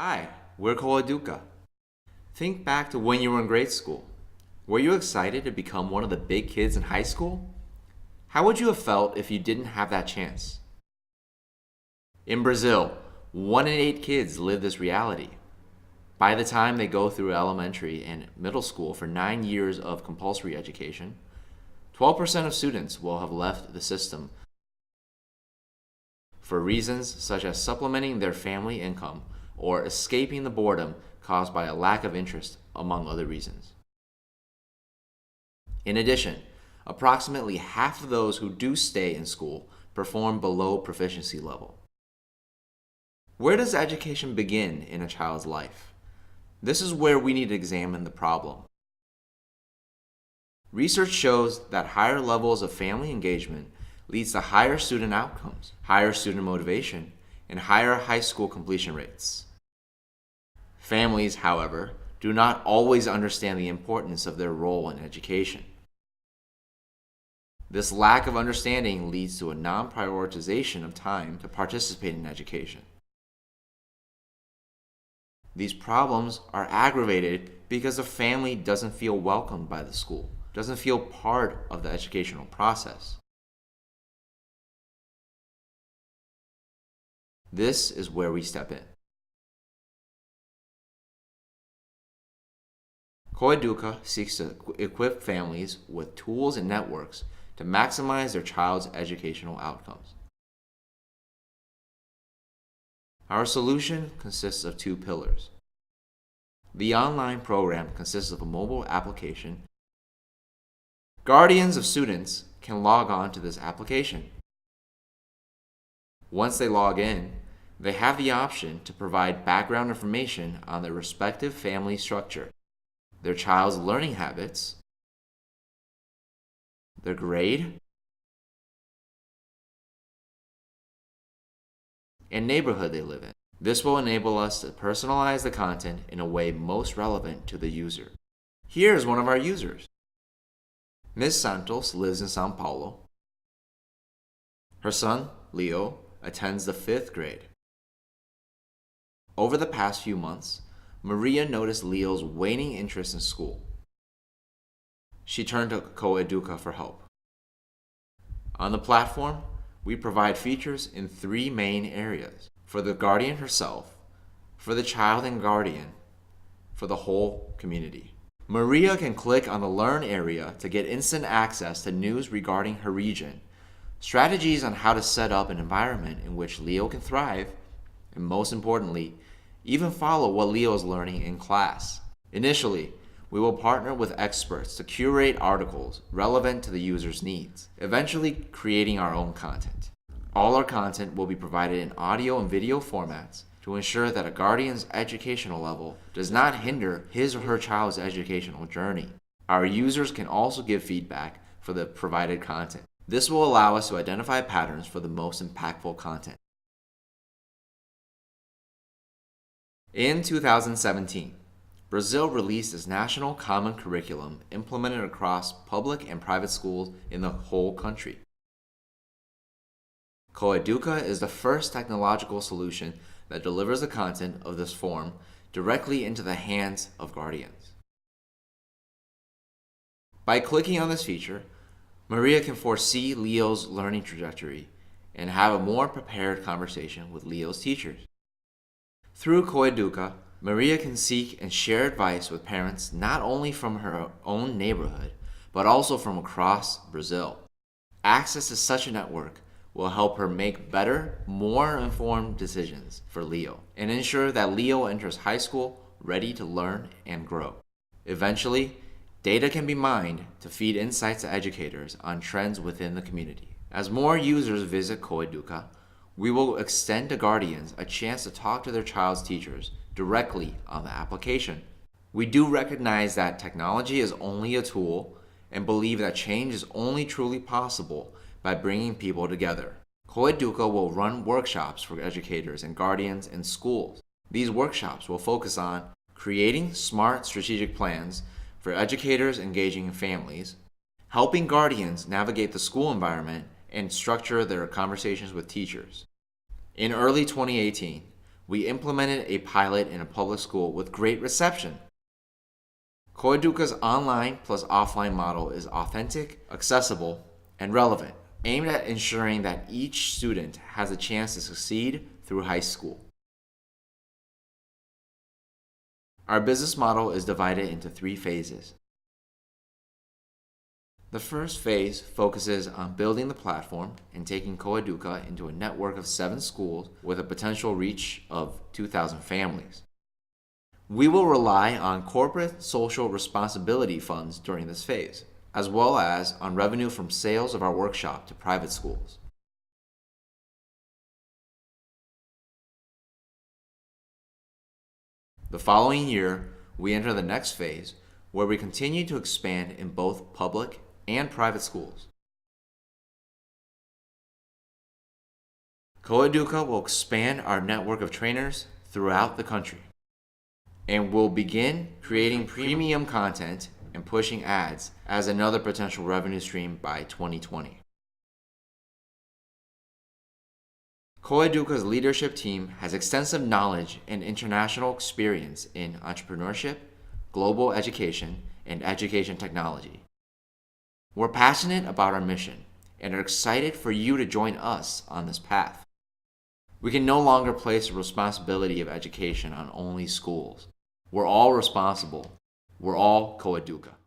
Hi, we're CoEduca. Think back to when you were in grade school. Were you excited to become one of the big kids in high school? How would you have felt if you didn't have that chance? In Brazil, 1 in 8 kids live this reality. By the time they go through elementary and middle school for 9 years of compulsory education, 12% of students will have left the system for reasons such as supplementing their family income or escaping the boredom caused by a lack of interest, among other reasons. In addition, approximately half of those who do stay in school perform below proficiency level. Where does education begin in a child's life? This is where we need to examine the problem. Research shows that higher levels of family engagement leads to higher student outcomes, higher student motivation, and higher high school completion rates. Families, however, do not always understand the importance of their role in education. This lack of understanding leads to a non-prioritization of time to participate in education. These problems are aggravated because the family doesn't feel welcomed by the school, doesn't feel part of the educational process. This is where we step in. CoEduca seeks to equip families with tools and networks to maximize their child's educational outcomes. Our solution consists of 2 pillars. The online program consists of a mobile application. Guardians of students can log on to this application. Once they log in, they have the option to provide background information on their respective family structure, their child's learning habits, their grade, and neighborhood they live in. This will enable us to personalize the content in a way most relevant to the user. Here is one of our users. Ms. Santos lives in São Paulo. Her son, Leo, attends the 5th grade. Over the past few months, Maria noticed Leo's waning interest in school. She turned to CoEduca for help. On the platform, we provide features in 3 main areas: for the guardian herself, for the child and guardian, for the whole community. Maria can click on the Learn area to get instant access to news regarding her region, strategies on how to set up an environment in which Leo can thrive, and most importantly, even follow what Leo is learning in class. Initially, we will partner with experts to curate articles relevant to the user's needs, eventually creating our own content. All our content will be provided in audio and video formats to ensure that a guardian's educational level does not hinder his or her child's educational journey. Our users can also give feedback for the provided content. This will allow us to identify patterns for the most impactful content. In 2017, Brazil released its national common curriculum implemented across public and private schools in the whole country. CoEduca is the first technological solution that delivers the content of this form directly into the hands of guardians. By clicking on this feature, Maria can foresee Leo's learning trajectory and have a more prepared conversation with Leo's teachers. Through CoEduca, Maria can seek and share advice with parents not only from her own neighborhood, but also from across Brazil. Access to such a network will help her make better, more informed decisions for Leo and ensure that Leo enters high school ready to learn and grow. Eventually, data can be mined to feed insights to educators on trends within the community. As more users visit CoEduca, we will extend to guardians a chance to talk to their child's teachers directly on the application. We do recognize that technology is only a tool and believe that change is only truly possible by bringing people together. CoEduca will run workshops for educators and guardians in schools. These workshops will focus on creating smart strategic plans for educators engaging in families, helping guardians navigate the school environment and structure their conversations with teachers. In early 2018, We implemented a pilot in a public school with great reception. CoEduca's online plus offline model is authentic, accessible, and relevant, aimed at ensuring that each student has a chance to succeed through high school. Our business model is divided into 3 phases. The first phase focuses on building the platform and taking CoEduca into a network of 7 schools with a potential reach of 2,000 families. We will rely on corporate social responsibility funds during this phase, as well as on revenue from sales of our workshop to private schools. The following year, we enter the next phase, where we continue to expand in both public and private schools. CoEduca will expand our network of trainers throughout the country, and will begin creating premium content and pushing ads as another potential revenue stream by 2020. CoEduca's leadership team has extensive knowledge and international experience in entrepreneurship, global education, and education technology. We're passionate about our mission and are excited for you to join us on this path. We can no longer place the responsibility of education on only schools. We're all responsible. We're all CoEduca.